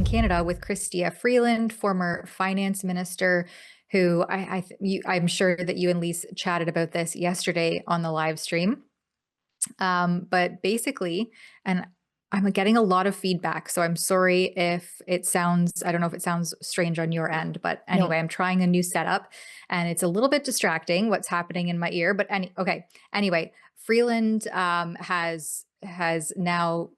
Canada with Chrystia Freeland, former finance minister, who I'm sure that you and Lise chatted about this yesterday on the live stream. But basically, and I'm getting a lot of feedback, so I'm sorry if it sounds, I don't know if it sounds strange on your end, but anyway, No. I'm trying a new setup and it's a little bit distracting what's happening in my ear. But anyway, Freeland has now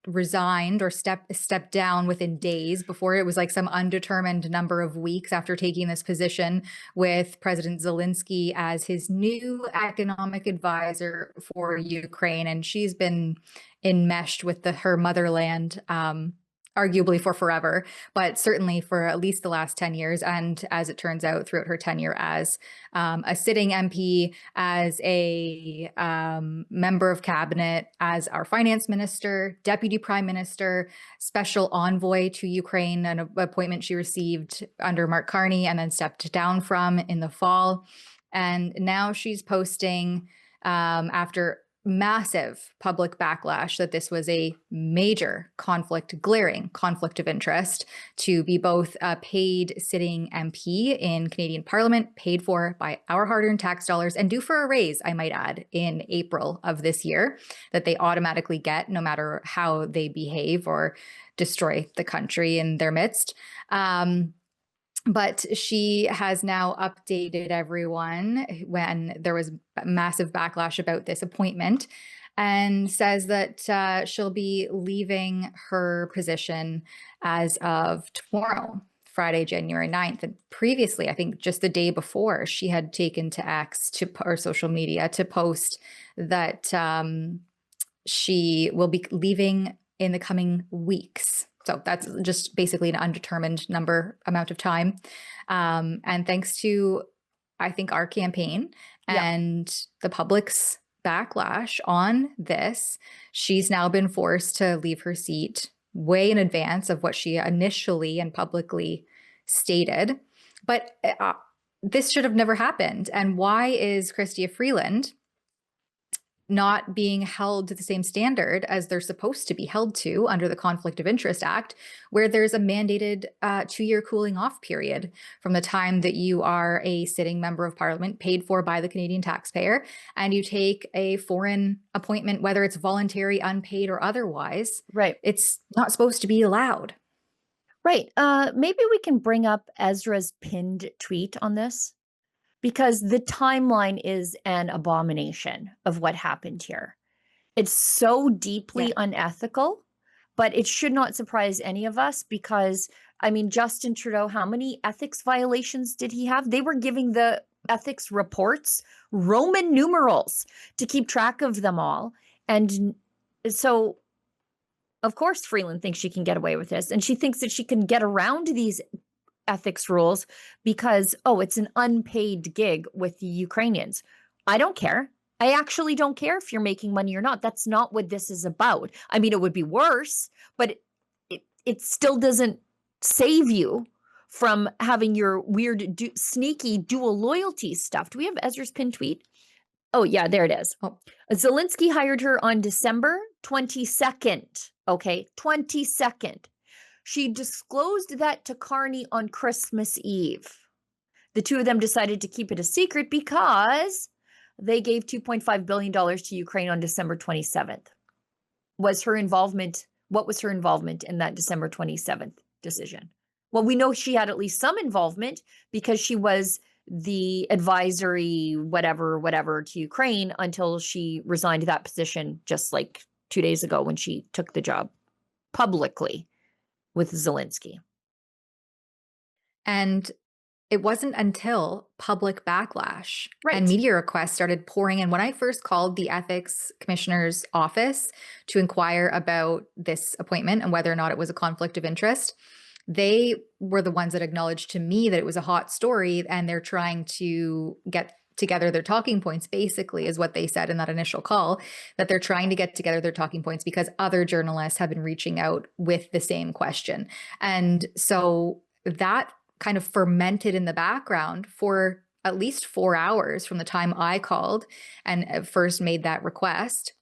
resigned or stepped down within days. Before, it was like some undetermined number of weeks after taking this position, with President Zelensky as his new economic advisor for Ukraine. And she's been enmeshed with her motherland, arguably for forever, but certainly for at least the last 10 years. And as it turns out, throughout her tenure as a sitting MP, as a member of cabinet, as our finance minister, deputy prime minister, special envoy to Ukraine, an appointment she received under Mark Carney and then stepped down from in the fall. And now she's posting, after massive public backlash, that this was a major conflict, glaring conflict of interest, to be both a paid sitting MP in Canadian Parliament, paid for by our hard-earned tax dollars, and due for a raise, I might add, in April of this year, that they automatically get no matter how they behave or destroy the country in their midst. But she has now updated everyone when there was massive backlash about this appointment, and says that she'll be leaving her position as of tomorrow, Friday, January 9th. And previously, I think just the day before, she had taken to X, or social media, to post that she will be leaving in the coming weeks. So that's just basically an undetermined amount of time. And thanks to, I think, our campaign and the public's backlash on this, she's now been forced to leave her seat way in advance of what she initially and publicly stated. But this should have never happened. And why is Chrystia Freeland not being held to the same standard as they're supposed to be held to under the Conflict of Interest Act, where there's a mandated 2-year cooling off period from the time that you are a sitting member of Parliament, paid for by the Canadian taxpayer, and you take a foreign appointment, whether it's voluntary, unpaid, or otherwise. Right. It's not supposed to be allowed. Right. Maybe we can bring up Ezra's pinned tweet on this, because the timeline is an abomination of what happened here. It's so deeply unethical, but it should not surprise any of us because, I mean, Justin Trudeau, how many ethics violations did he have? They were giving the ethics reports Roman numerals to keep track of them all. And so, of course, Freeland thinks she can get away with this, and she thinks that she can get around these ethics rules because, oh, it's an unpaid gig with the Ukrainians. I don't care. I actually don't care if you're making money or not. That's not what this is about. I mean, it would be worse, but it still doesn't save you from having your weird, sneaky dual loyalty stuff. Do we have Ezra's pinned tweet? Oh, yeah, there it is. Oh. Zelensky hired her on December 22nd. Okay, 22nd. She disclosed that to Carney on Christmas Eve. The two of them decided to keep it a secret because they gave $2.5 billion to Ukraine on December 27th. What was her involvement in that December 27th decision? Well, we know she had at least some involvement because she was the advisory whatever to Ukraine until she resigned that position just like 2 days ago when she took the job publicly with Zelensky. And it wasn't until public backlash and media requests started pouring in. When I first called the ethics commissioner's office to inquire about this appointment and whether or not it was a conflict of interest, they were the ones that acknowledged to me that it was a hot story, and they're trying to get together their talking points, basically, is what they said in that initial call, that they're trying to get together their talking points because other journalists have been reaching out with the same question. And so that kind of fermented in the background for at least 4 hours from the time I called and first made that request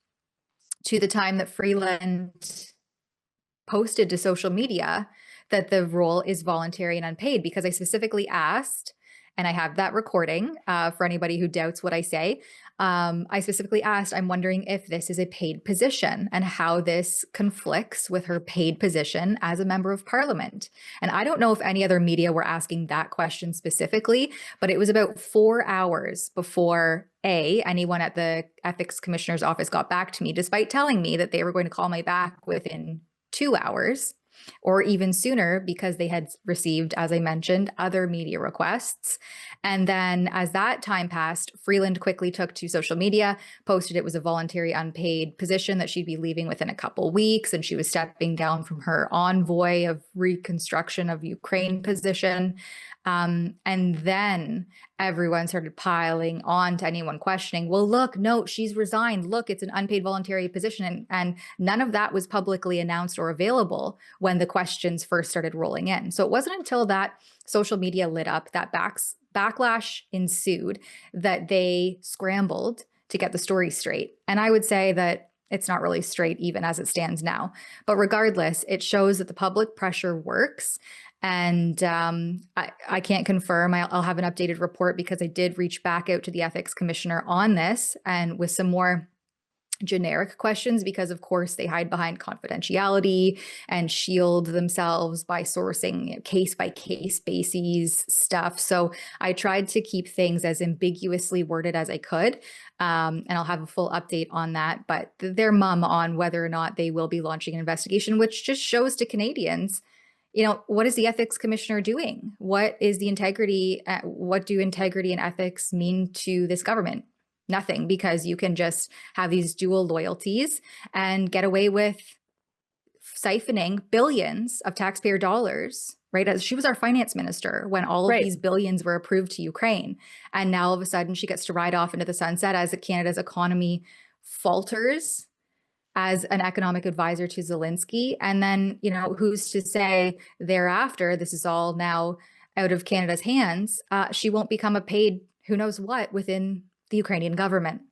to the time that Freeland posted to social media that the role is voluntary and unpaid, because I specifically asked, and I have that recording for anybody who doubts what I say. I specifically asked, I'm wondering if this is a paid position and how this conflicts with her paid position as a member of parliament. And I don't know if any other media were asking that question specifically, but it was about 4 hours before anyone at the ethics commissioner's office got back to me, despite telling me that they were going to call me back within 2 hours or even sooner, because they had received, as I mentioned, other media requests. And then as that time passed, Freeland quickly took to social media, posted it was a voluntary unpaid position, that she'd be leaving within a couple weeks, and she was stepping down from her envoy of reconstruction of Ukraine position. And then everyone started piling on to anyone questioning, well, look, no, she's resigned. Look, it's an unpaid voluntary position. And none of that was publicly announced or available when the questions first started rolling in. So it wasn't until that social media lit up, that backlash ensued, that they scrambled to get the story straight. And I would say that it's not really straight even as it stands now. But regardless, it shows that the public pressure works. And I can't confirm. I'll have an updated report, because I did reach back out to the ethics commissioner on this, and with some more generic questions, because of course they hide behind confidentiality and shield themselves by sourcing case by case basis stuff. So I tried to keep things as ambiguously worded as I could. And I'll have a full update on that, but they're mum on whether or not they will be launching an investigation, which just shows to Canadians, what is the ethics commissioner doing? What is the integrity? What do integrity and ethics mean to this government? Nothing, because you can just have these dual loyalties and get away with siphoning billions of taxpayer dollars, right? As she was our finance minister when all of these billions were approved to Ukraine. And now all of a sudden she gets to ride off into the sunset as Canada's economy falters, as an economic advisor to Zelensky. And then, who's to say thereafter, this is all now out of Canada's hands, she won't become a paid who knows what within the Ukrainian government.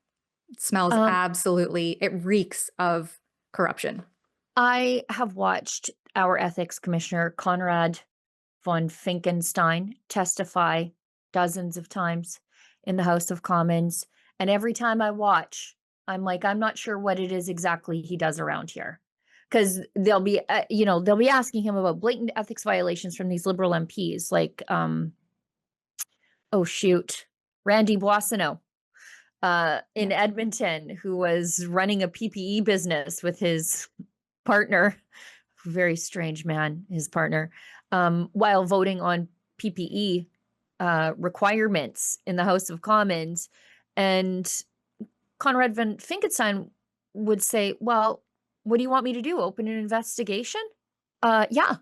It smells it reeks of corruption. I have watched our ethics commissioner, Conrad von Finkenstein, testify dozens of times in the House of Commons. And every time I watch, I'm like, I'm not sure what it is exactly he does around here, because they'll be asking him about blatant ethics violations from these Liberal MPs, like, Randy Boissonneau in Edmonton, who was running a PPE business with his partner, very strange man, his partner, while voting on PPE requirements in the House of Commons. And Conrad von Finkenstein would say, well, what do you want me to do? Open an investigation? Yeah.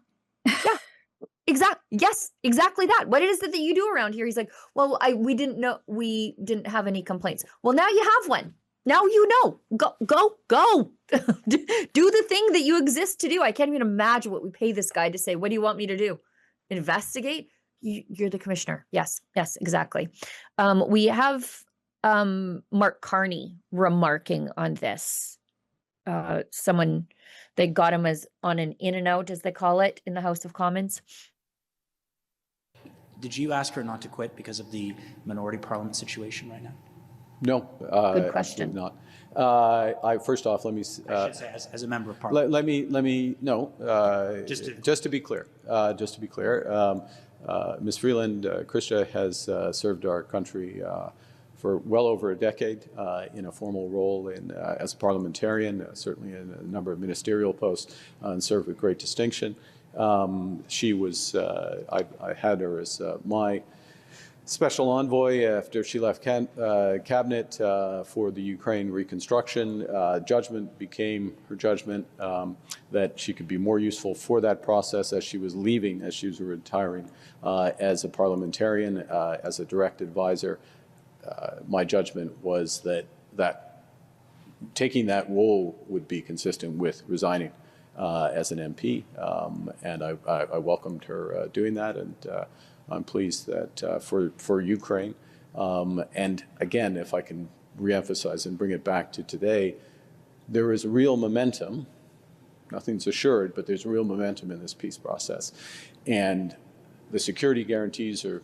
Yes, exactly that. What is it that you do around here? He's like, well, we didn't have any complaints. Well, now you have one. Now you know. Go. Do the thing that you exist to do. I can't even imagine what we pay this guy to say, what do you want me to do? Investigate? You're the commissioner. Yes, exactly. We have Mark Carney remarking on this. They got him on an in and out, as they call it, in the House of Commons. Did you ask her not to quit because of the minority parliament situation right now? No. Good question. Not. First off, let me. I should say, as a member of parliament. Let me. No. Just to be clear. Ms. Freeland, Chrystia has served our country for well over a decade in a formal role as a parliamentarian, certainly in a number of ministerial posts, and served with great distinction. She was, I had her as my special envoy after she left cabinet for the Ukraine reconstruction. Judgment became her judgment that she could be more useful for that process as she was leaving, as she was retiring as a parliamentarian, as a direct advisor. My judgment was that taking that role would be consistent with resigning as an MP, and I welcomed her doing that, and I'm pleased that for Ukraine, and again, if I can reemphasize and bring it back to today, there is real momentum nothing's assured, but there's real momentum in this peace process. And the security guarantees are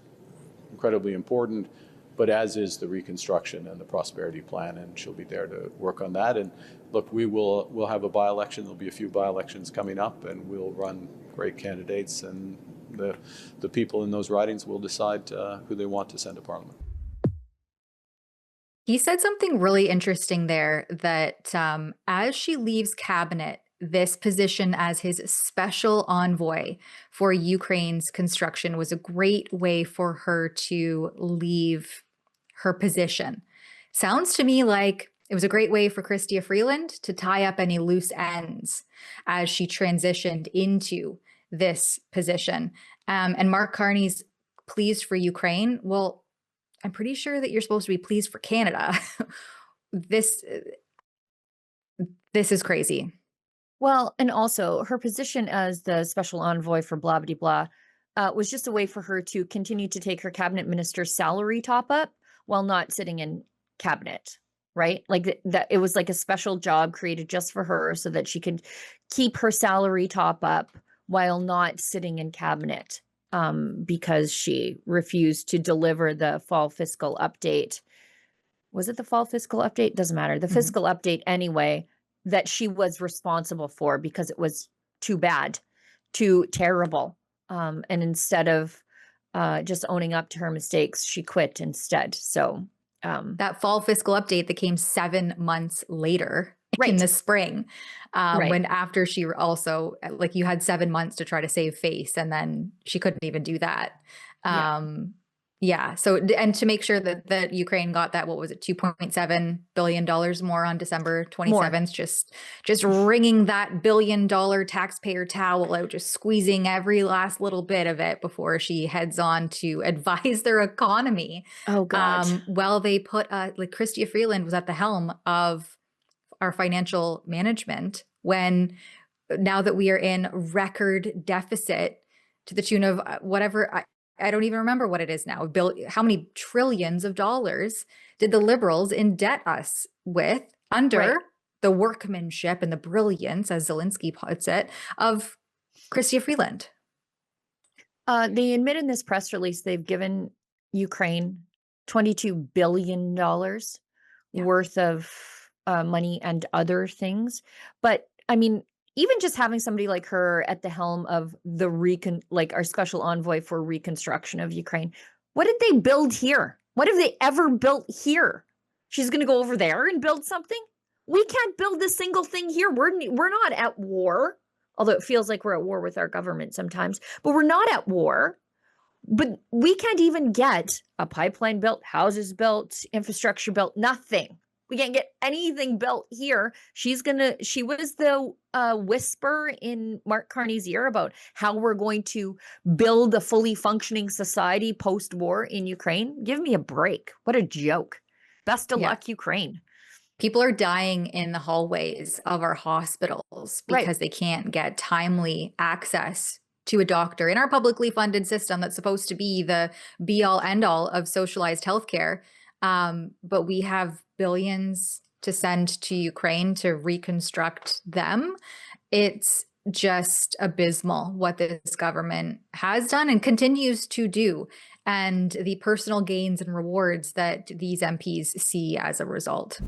incredibly important, but as is the reconstruction and the prosperity plan, and she'll be there to work on that. And look, we'll have a by-election. There'll be a few by-elections coming up, and we'll run great candidates, and the people in those ridings will decide who they want to send to Parliament. He said something really interesting there that as she leaves cabinet, this position as his special envoy for Ukraine's construction was a great way for her to leave her position. Sounds to me like it was a great way for Chrystia Freeland to tie up any loose ends as she transitioned into this position. And Mark Carney's pleased for Ukraine. Well, I'm pretty sure that you're supposed to be pleased for Canada. This is crazy. Well, and also her position as the special envoy for blah, blah, blah, was just a way for her to continue to take her cabinet minister's salary top up while not sitting in cabinet, right? Like that, it was like a special job created just for her so that she could keep her salary top up while not sitting in cabinet, because she refused to deliver the fall fiscal update. Was it the fall fiscal update? Doesn't matter. The fiscal update anyway, that she was responsible for because it was too bad, too terrible. And instead of just owning up to her mistakes, she quit instead. So that fall fiscal update that came 7 months later in Right. the spring, Right. when after she also, like, you had 7 months to try to save face, and then she couldn't even do that. Yeah. So, and to make sure that Ukraine got that, what was it, $2.7 billion more on December 27th, just wringing that $1 billion taxpayer towel out, just squeezing every last little bit of it before she heads on to advise their economy. Oh God. Well, they put like Chrystia Freeland was at the helm of our financial management when, now that we are in record deficit to the tune of whatever, I don't even remember what it is now. How many trillions of dollars did the Liberals indebt us with under the workmanship and the brilliance, as Zelensky puts it, of Chrystia Freeland? They admit in this press release they've given Ukraine $22 billion worth of money and other things. But I mean, even just having somebody like her at the helm of the like our special envoy for reconstruction of Ukraine, what did they build here? What have they ever built here? She's going to go over there and build something? We can't build a single thing here. We're not at war, although it feels like we're at war with our government sometimes, but we're not at war. But we can't even get a pipeline built, houses built, infrastructure built, nothing. We can't get anything built here. She was the whisper in Mark Carney's ear about how we're going to build a fully functioning society post-war in Ukraine. Give me a break. What a joke. Best of luck, Ukraine. People are dying in the hallways of our hospitals because they can't get timely access to a doctor in our publicly funded system that's supposed to be the be-all end-all of socialized healthcare. But we have billions to send to Ukraine to reconstruct them. It's just abysmal what this government has done and continues to do, and the personal gains and rewards that these MPs see as a result.